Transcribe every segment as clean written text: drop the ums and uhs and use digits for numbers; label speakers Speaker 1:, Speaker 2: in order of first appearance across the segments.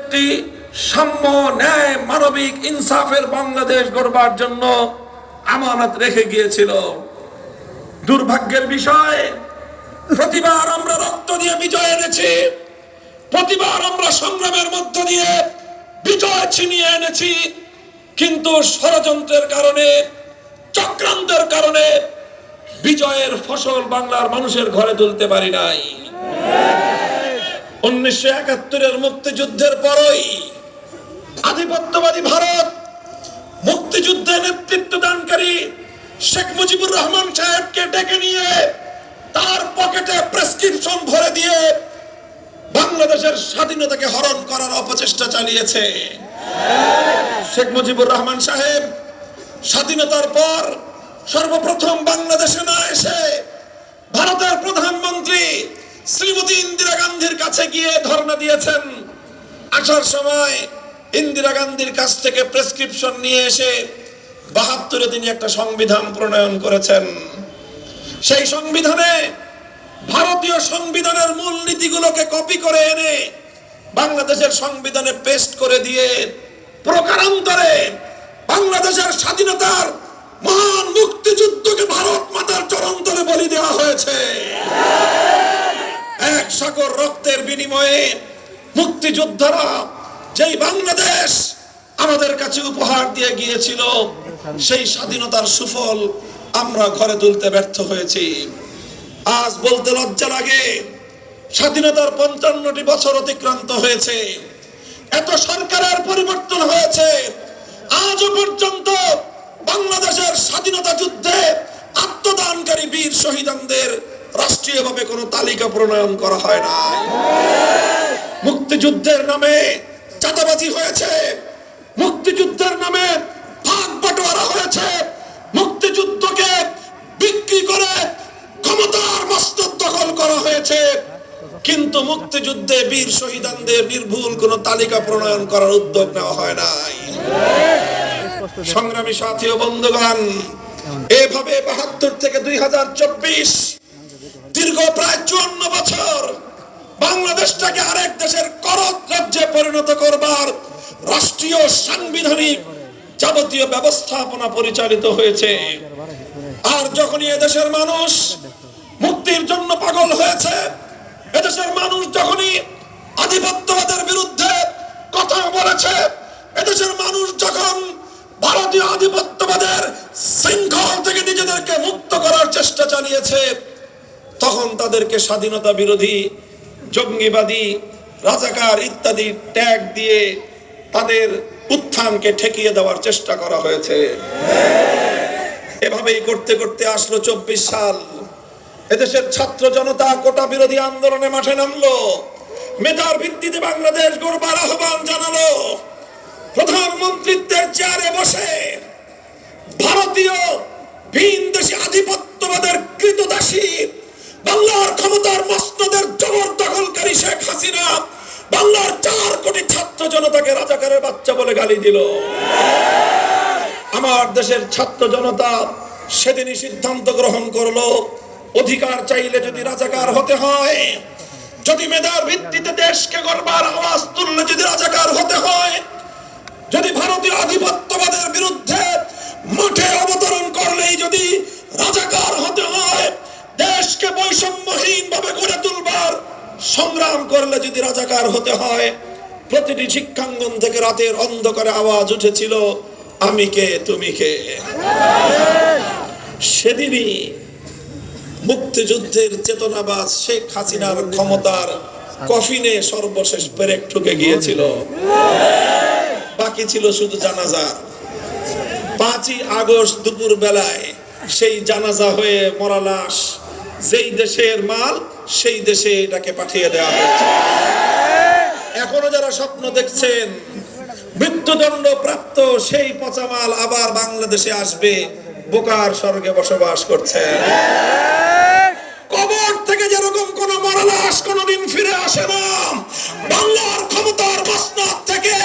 Speaker 1: একটি সাম্য, ন্যায়, মানবিক, ইনসাফের বাংলাদেশ গড়বার জন্য আমানত রেখে গিয়েছিল। দুর্ভাগ্যের বিষয়, প্রতিবার আমরা রক্ত দিয়ে বিজয় এনেছি, প্রতিবার আমরা সংগ্রামের মধ্য দিয়ে বিজয় ছিনিয়ে এনেছি, কিন্তু ষড়যন্ত্রের কারণে, চক্রান্তের কারণে বিজয়ের ফসল বাংলার মানুষের ঘরে তুলতে পারি নাই। 1971-এর মুক্তিযুদ্ধের পরই আধিপত্যবাদী ভারত মুক্তিযুদ্ধে নেতৃত্ব দানকারী শেখ মুজিবুর রহমান সাহেবকে ডেকে নিয়ে তার পকেটে প্রেসক্রিপশন ভরে দিয়ে বাংলাদেশের স্বাধীনতাকে হরণ করার অপচেষ্টা চালিয়েছে। শেখ মুজিবুর রহমান সাহেব স্বাধীনতার পর সর্বপ্রথম বাংলাদেশে না এসে ভারতের প্রধানমন্ত্রী শ্রীমতী ইন্দিরা গান্ধীর কাছে গিয়ে ধর্ণা দিয়েছেন। আসার সময় ইন্দিরা গান্ধীর কাছ থেকে প্রেসক্রিপশন নিয়ে এসে 72-এ তিনি একটা সংবিধান প্রণয়ন করেছেন। সেই সংবিধানে ভারতীয় সংবিধানের মূল নীতিগুলোকে কপি করে এনে বাংলাদেশের সংবিধানে পেস্ট করে দিয়ে প্রকারান্তরে বাংলাদেশের স্বাধীনতার মহান মুক্তিযুদ্ধকে ভারত মাতার চরণতলে বলি দেওয়া হয়েছে। এক সাগর রক্তের বিনিময়ে মুক্তিযোদ্ধারা যেই বাংলাদেশ আমাদের কাছে উপহার দিয়ে গিয়েছিল, সেই স্বাধীনতার সুফল আমরা ঘরে তুলতে ব্যর্থ হয়েছি। আজ বলতে লজ্জা লাগে, স্বাধীনতার 55টি বছর অতিক্রান্ত হয়েছে, এত সরকারের পরিবর্তন হয়েছে, আজও পর্যন্ত বাংলাদেশের স্বাধীনতা যুদ্ধে আত্মদানকারী বীর শহীদদের রাষ্ট্রীয়ভাবে কোনো তালিকা প্রণয়ন করা হয় না। মুক্তিযুদ্ধের নামে চাঁদাবাজি হয়েছে, মুক্তিযুদ্ধের নামে ভাগ বাটোয়ারা হয়েছে, মুক্তিযুদ্ধকে বিক্রি করে ক্ষমতার মস্তক দখল করা হয়েছে, কিন্তু মুক্তিযুদ্ধে বীর শহীদদের নির্ভুল কোনো তালিকা প্রণয়ন করার উদ্যোগ নেওয়া হয় নাই। সংগ্রামী সাথী ও বন্ধুগণ, এভাবে 72 থেকে 2024 দীর্ঘ প্রায় 54 বছর বাংলাদেশটাকে আরেক দেশের করদ রাজ্যে পরিণত করবার রাষ্ট্রীয় সাংবিধানিক যাবতীয় ব্যবস্থাপনা পরিচালিত হয়েছে। আর যখনই এদেশের মানুষ মুক্তির জন্য পাগল হয়েছে, এদেশের মানুষ যখনই আধিপত্যবাদের বিরুদ্ধে কথা বলেছে, এদেশের মানুষ যখন ভারতীয় আধিপত্যবাদের শৃঙ্খল থেকে নিজেদেরকে মুক্ত করার চেষ্টা চালিয়েছে, তখন তাদেরকে স্বাধীনতা বিরোধী, জঙ্গিবাদী, রাজাকার ইত্যাদি ট্যাগ দিয়ে তাদের উত্থানকে ঠেকিয়ে দেওয়ার চেষ্টা করা হয়েছে। এভাবেই করতে করতে আসলো 24 সাল। এদেশের ছাত্র জনতা কোটা বিরোধী আন্দোলনে মাঠে নামলো, মেধার ভিত্তিতে বাংলাদেশ গড়বার আহ্বান জানালো। প্রধানমন্ত্রীত্বের চেয়ারে বসে ভারতীয় ভিনদেশী আধিপত্যবাদের কৃতদাসী, বাংলার ক্ষমতার মসনদের জবরদখলকারী শেখ হাসিনা বাংলার 4 কোটি ছাত্র জনতাকে রাজাকারের বাচ্চা বলে গালি দিল। আমার দেশের ছাত্র জনতা সেদিনই সিদ্ধান্ত গ্রহণ করলো, অধিকার চাইলে যদি রাজাকার হতে হয়, যদি মেধার ভিত্তিতে দেশকে গড়বার আওয়াজ তুললে যদি রাজাকার হতে হয়, যদি ভারতীয় আধিপত্যবাদের বিরুদ্ধে মাঠে অবতরণ করলেই যদি রাজাকার হতে হয়, দেশকে বৈষম্যহীন ভাবে গড়ে তুলবার সংগ্রাম করলে যদি রাজাকার হতে হয়, প্রতিটি শিক্ষাঙ্গন থেকে রাতের অন্ধকারে আওয়াজ উঠেছিল, আমি কে তুমি কে। সেদিনই মুক্তিযুদ্ধের চেতনাবাজ শেখ হাসিনার ক্ষমতার কফিনে সর্বশেষ পেরেক ঠুকে গিয়েছিল। বাকি ছিল শুধু জানাজা। 5ই আগস্ট দুপুর বেলায় সেই জানাজা হয়ে মরা লাশ যেই দেশের মাল সেই দেশে এটাকে পাঠিয়ে দেওয়া হয়েছে। এখনো যারা স্বপ্ন দেখছেন মৃত্যুদণ্ড প্রাপ্ত সেই পচা মাল আবার বাংলাদেশে আসবে, বোকার স্বর্গে বসবাস করছে। কবর থেকে যেরকম কোন মরা লাশ কোনদিন ফিরে আসে না, বাংলার ক্ষমতার মসনদ থেকে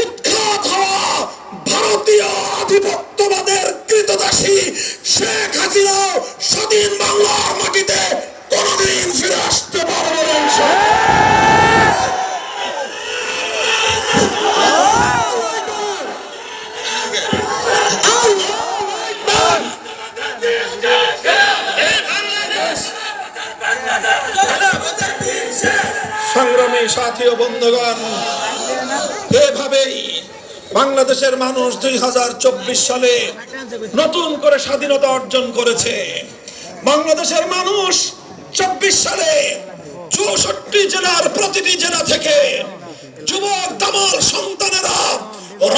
Speaker 1: উৎখাত হওয়া ভারতীয় আধিপত্যবাদের কৃতদাসী শেখ হাসিনা স্বাধীন বাংলার মাটিতে কোনদিন ফিরে আসতে পারবে না। সংগ্রামী সাথী ও বন্ধুগণ, এভাবেই বাংলাদেশের মানুষ 2024 সালে নতুন করে স্বাধীনতা অর্জন করেছে। বাংলাদেশের মানুষ 24 সালে 64 জেলার প্রতিটি জেলা থেকে যুবক দামাল সন্তানেরা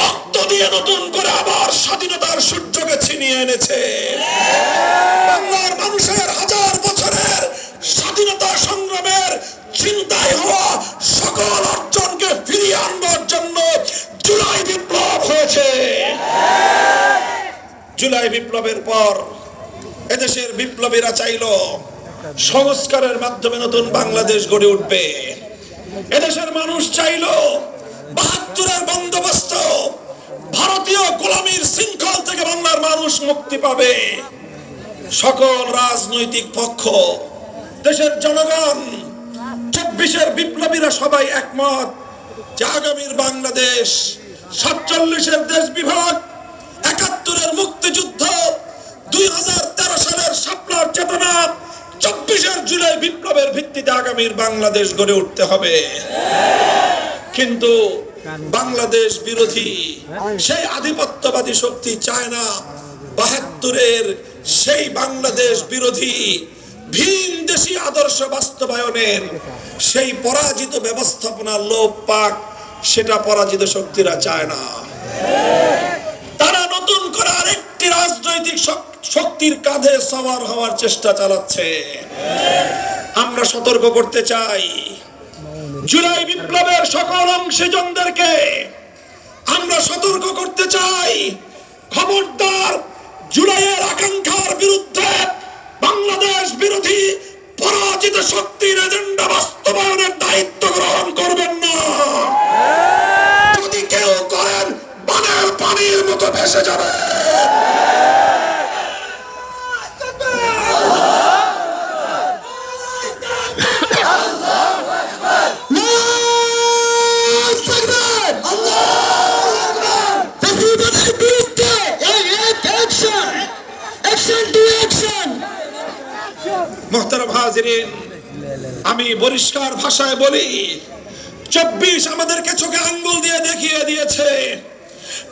Speaker 1: রক্ত দিয়ে নতুন করে আবার স্বাধীনতার সূর্যকে ছিনিয়ে এনেছে। বাংলার মানুষের হাজার বছরের স্বাধীনতা সংগ্রামের চিন্তায় হওয়া সকল অর্জনকে ফিরিয়ে আনবার জন্য জুলাই বিপ্লব হয়েছে। জুলাই বিপ্লবের পর এদেশের বিপ্লবীরা চাইল সংস্কারের মাধ্যমে নতুন বাংলাদেশ গড়ে উঠবে। এদেশের মানুষ চাইল ৭২-এর বন্দোবস্ত, ভারতীয় গোলামীর শৃঙ্খল থেকে বাংলার মানুষ মুক্তি পাবে। সকল রাজনৈতিক পক্ষ, দেশের জনগণ, ২৪-এর বিপ্লবীরা সবাই একমত যে আগামীর বাংলাদেশ ৪৭-এর দেশ বিভাগ, ৭১-এর মুক্তিযুদ্ধ, ২০১৩ সালের শাপলার চেতনা, ২৪-এর জুলাই বিপ্লবের ভিত্তিতে আগামীর বাংলাদেশ গড়ে উঠতে হবে। কিন্তু বাংলাদেশ বিরোধী সেই আধিপত্যবাদী শক্তি চায় না ৭২-এর সেই বাংলাদেশ বিরোধী ভিন দেশি আদর্শ বাস্তবায়নের সেই পরাজিত ব্যবস্থাপনা লোপ পাক, সেটা পরাজিত শক্তিরা চায় না। তারা নতুন করে আরেকটি রাজনৈতিক শক্তির কাঁধে সওয়ার হওয়ার চেষ্টা চালাচ্ছে। আমরা সতর্ক করতে চাই, জুলাই বিপ্লবের সকল অংশীজনদেরকে আমরা সতর্ক করতে চাই, খবরদার জুলাইয়ের আকাঙ্ক্ষার বিরুদ্ধে বাংলাদেশ বিরোধী পরাজিত শক্তির এজেন্ডা বাস্তবায়নের দায়িত্ব গ্রহণ করবেন না। যদি কেউ করেন, বানের পানির মতো ভেসে যাবে। মোহতারাম হাজিরিন, আমি পরিষ্কার ভাষায় বলি, ২৪ আমাদেরকে চোখে আঙ্গুল দিয়ে দেখিয়ে দিয়েছে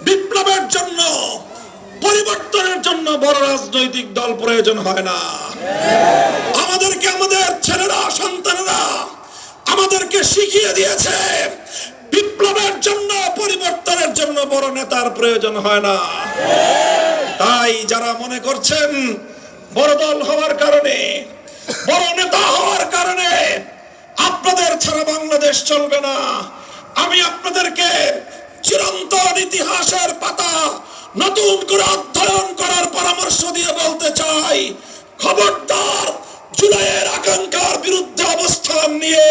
Speaker 1: বিপ্লবের জন্য, পরিবর্তনের জন্য বড় রাজনৈতিক দল প্রয়োজন হয় না। আমাদেরকে আমাদের ছেলেরা, সন্তানেরা আমাদেরকে শিখিয়ে দিয়েছে বিপ্লবের জন্য, পরিবর্তনের জন্য বড় নেতার প্রয়োজন হয় না। তাই যারা মনে করছেন বড় দল হওয়ার কারণে, বড় নেতা হওয়ার কারণে আপনাদের ছাড়া বাংলাদেশ চলবে না, আমি আপনাদেরকে চিরন্তন ইতিহাসের পাতা নতুন করে অধ্যয়ন করার পরামর্শ দিয়ে বলতে চাই, খবরদার জুলাইয়ের আকাঙ্ক্ষার বিরুদ্ধে অবস্থান নিয়ে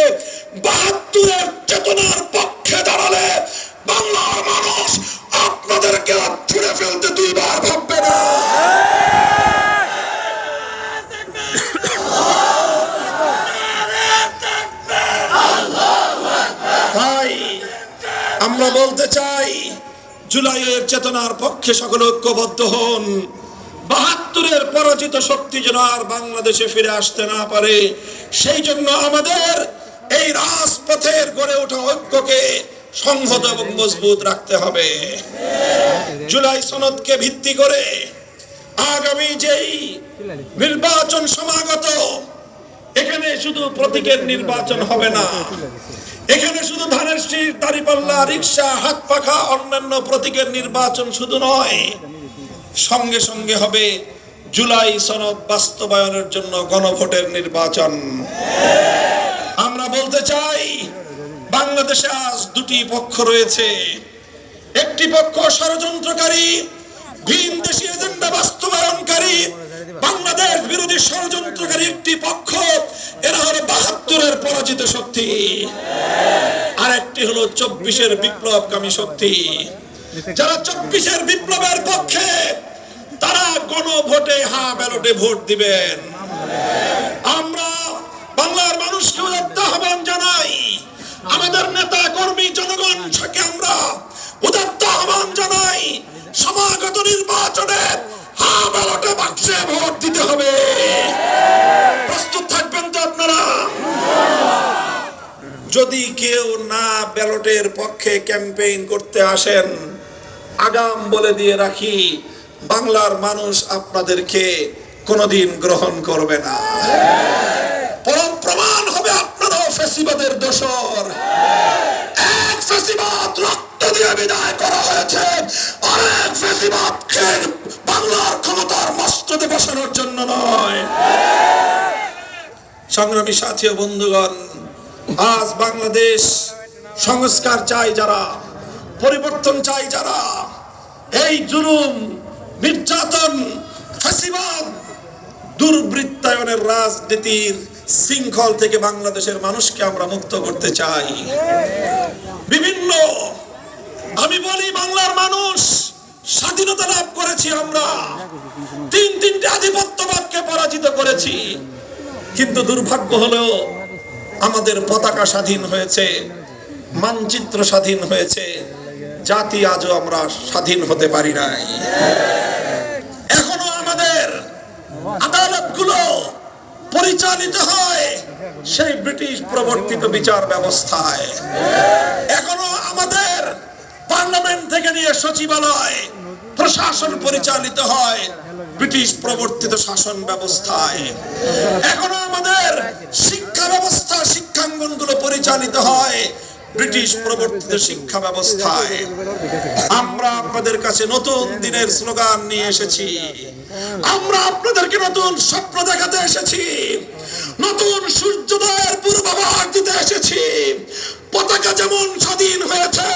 Speaker 1: ৭২-এর চেতনার পক্ষে দাঁড়ালে বাংলার মানুষ আপনাদেরকে ছুঁড়ে ফেলতে দুইবার ভাববে না। তাই আমরা বলতে চাই, জুলাইয়ের চেতনার পক্ষে সকলে ঐক্যবদ্ধ হন। ৭২-এর পরাজিত শক্তি যেন আর বাংলাদেশে ফিরে আসতে না পারে, সেই জন্য আমাদের এই রাজপথের গড়ে ওঠা ঐক্যকে সংহত এবং মজবুত রাখতে হবে। জুলাই সনদকে ভিত্তি করে আগামী যেই নির্বাচন সমাগত, এখানে শুধু প্রতীকের নির্বাচন হবে না, এখানে শুধু ধানের শীষ, দাঁড়িপাল্লা, রিক্সা, হাত পাখা, অন্যান্য প্রতীকের নির্বাচন শুধু নয়, সঙ্গে সঙ্গে হবে জুলাই সনদ বাস্তবায়নের জন্য গণভোটের নির্বাচন। আমরা বলতে চাই, বাংলাদেশে আজ দুটি পক্ষ রয়েছে। একটি পক্ষ ষড়যন্ত্রকারী, ভিন দেশি এজেন্ডা বাস্তবায়নকারী, বাংলাদেশ বিরোধী ষড়যন্ত্রকারী একটি পক্ষ, এরা হলো ৭২-এর পরাজিত শক্তি। আর একটি হলো ২৪-এর বিপ্লবকামী শক্তি। যারা ২৪-এর বিপ্লবের পক্ষে, তারা গণভোটে, ব্যালটে ভোট দিবেন। আমরা বাংলার মানুষকে উদাত্ত আহ্বান জানাই, আমাদের নেতা কর্মী জনগণকে আমরা উদাত্ত আহ্বান জানাই, সমাগত নির্বাচনে ব্যালটে বাক্সে ভোট দিতে হবে। প্রস্তুত থাকবেন তো আপনারা? যদি কেউ না ব্যালটের পক্ষে ক্যাম্পেইন করতে আসেন, আগাম বলে দিয়ে রাখি, বাংলার মানুষ আপনাদেরকে কোনোদিন গ্রহণ করবে না। পরম প্রমাণ হবে আপনারাও ফ্যাসিবাদের দোসর। এক ফ্যাসিবাদ রক্ত দিয়ে বিদায় করা হয়েছে, আরেক ফ্যাসিবাদকে বাংলার ক্ষমতার মস্তদে বসানোর জন্য নয়। সংগ্রামী সাথী ও বন্ধুগণ, আজ বাংলাদেশ সংস্কার চাই যারা, পরিবর্তন চাই যারা, এই জুলুম, নির্যাতন, ফ্যাসিবাদ, দুর্বৃত্তায়নের রাজনীতির শৃঙ্খল থেকে বাংলাদেশের মানুষকে আমরা মুক্ত করতে চাই। বিভিন্ন, আমি বলি, বাংলার মানুষ স্বাধীনতা লাভ করেছি আমরা, তিনটে আধিপত্যবাদকে পরাজিত করেছি, কিন্তু দুর্ভাগ্য হলো আমাদের পতাকা স্বাধীন হয়েছে, মানচিত্র স্বাধীন হয়েছে, জাতি আজও আমরা স্বাধীন হতে পারি নাই। এখনো আমাদের আদালতগুলো পরিচালিত হয় সেই ব্রিটিশ প্রবর্তিত বিচার ব্যবস্থায়। এখনো আমাদের পার্লামেন্ট থেকে নিয়ে সচিবালয়, প্রশাসন পরিচালিত হয় ব্রিটিশ প্রবর্তিত শাসন ব্যবস্থায়। এখনো আমাদের শিক্ষা ব্যবস্থা, শিক্ষাঙ্গনগুলো পরিচালিত হয় ব্রিটিশ প্রবর্তিত শিক্ষা ব্যবস্থায়। আমরা আপনাদের কাছে নতুন দিনের স্লোগান নিয়ে এসেছি, আমরা আপনাদেরকে নতুন স্বপ্ন দেখাতে এসেছি, নতুন সূর্যোদয়ের পূর্বাভাস দিতে এসেছি। পতাকা যেমন স্বাধীন হয়েছে,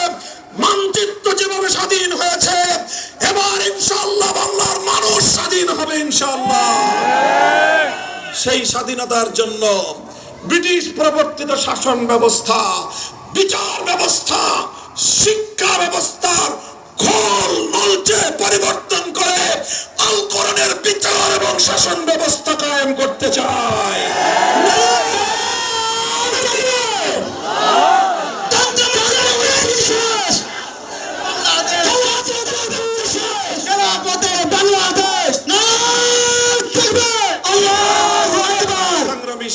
Speaker 1: মানচিত্র যেভাবে স্বাধীন হয়েছে, এবার ইনশাআল্লাহ বাংলার মানুষ স্বাধীন হবে ইনশাআল্লাহ। সেই স্বাধীনতার জন্য ব্রিটিশ প্রবর্তিত শাসন ব্যবস্থা, বিচার ব্যবস্থা, শিক্ষা ব্যবস্থার খোল মলচে পরিবর্তন করে আল কোরআনের বিচার এবং শাসন ব্যবস্থা কায়েম করতে চায়।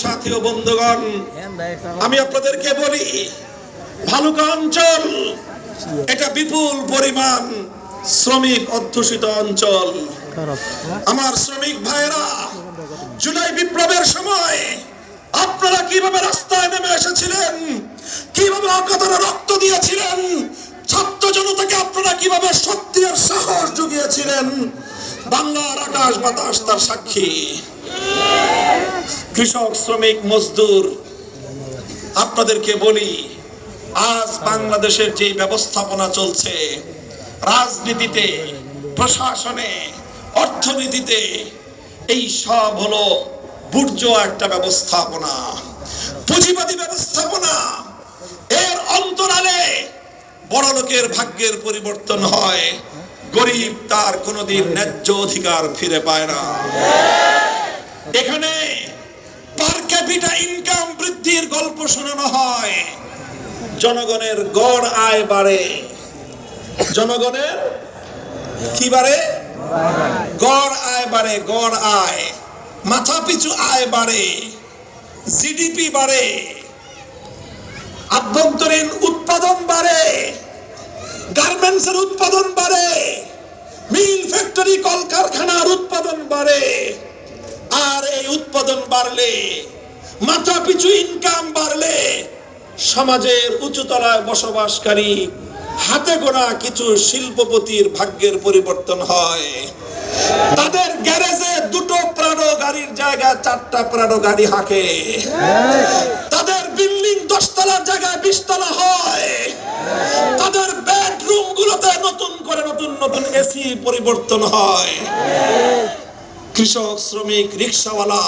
Speaker 1: সাথী ও বন্ধুগণ, আমি আপনাদেরকে বলি, ভালুকা অঞ্চল এটা বিপুল পরিমাণ শ্রমিক অধ্যুষিত অঞ্চল। আমার শ্রমিক ভাইরা, জুলাই বিপ্লবের সময় আপনারা কিভাবে রাস্তায় নেমে এসেছিলেন, কিভাবে অকাতরে রক্ত দিয়েছিলেন, ছাত্র জনতাকে আপনারা কিভাবে শক্তি আর সাহস জুগিয়েছিলেন, বাংলার আকাশ বাতাস তার সাক্ষী। কৃষক, শ্রমিক, মজদুর, আপনাদেরকে বলি, আজ বাংলাদেশের যে ব্যবস্থাপনা চলছে, রাজনীতিতে, প্রশাসনে, অর্থনীতিতে, এই সব হলো বুর্জোয়া একটা ব্যবস্থাপনা, পুঁজিবাদী ব্যবস্থাপনা। এর অন্তরালে বড় লোকের ভাগ্যের পরিবর্তন হয়, গরিব তার কোনোদিন ন্যায্য অধিকার ফিরে পায় না। এখানে পার ক্যাপিটা ইনকাম বৃদ্ধির গল্প শোনানো হয়, জনগণের গড় আয় বাড়ে। জনগণের কি বাড়ে? গড় আয় বাড়ে। গড় আয়, মাথা পিছু আয় বাড়ে, জিডিপি বাড়ে, আভ্যন্তরীণ উৎপাদন বাড়ে, গার্মেন্টসের উৎপাদন বাড়ে, মিল, ফ্যাক্টরি, কলকারখানার উৎপাদন বাড়ে। আর এই উৎপাদন বাড়লে, মাথা পিছু ইনকাম বাড়লে, সমাজের উঁচুতলায় বসবাসকারী হাতে গোনা কিছু শিল্পপতির ভাগ্যের পরিবর্তন হয়। তাদের গ্যারেজে দুটো প্রাডো গাড়ির জায়গায় 4টা প্রাডো গাড়ি হাঁকে। তাদের বিল্ডিং 10 তলার জায়গায় 20 তলা হয়। তাদের বেডরুম গুলোতে নতুন করে নতুন নতুন এসি পরিবর্তন হয়। কৃষক, শ্রমিক, রিক্সাওয়ালা,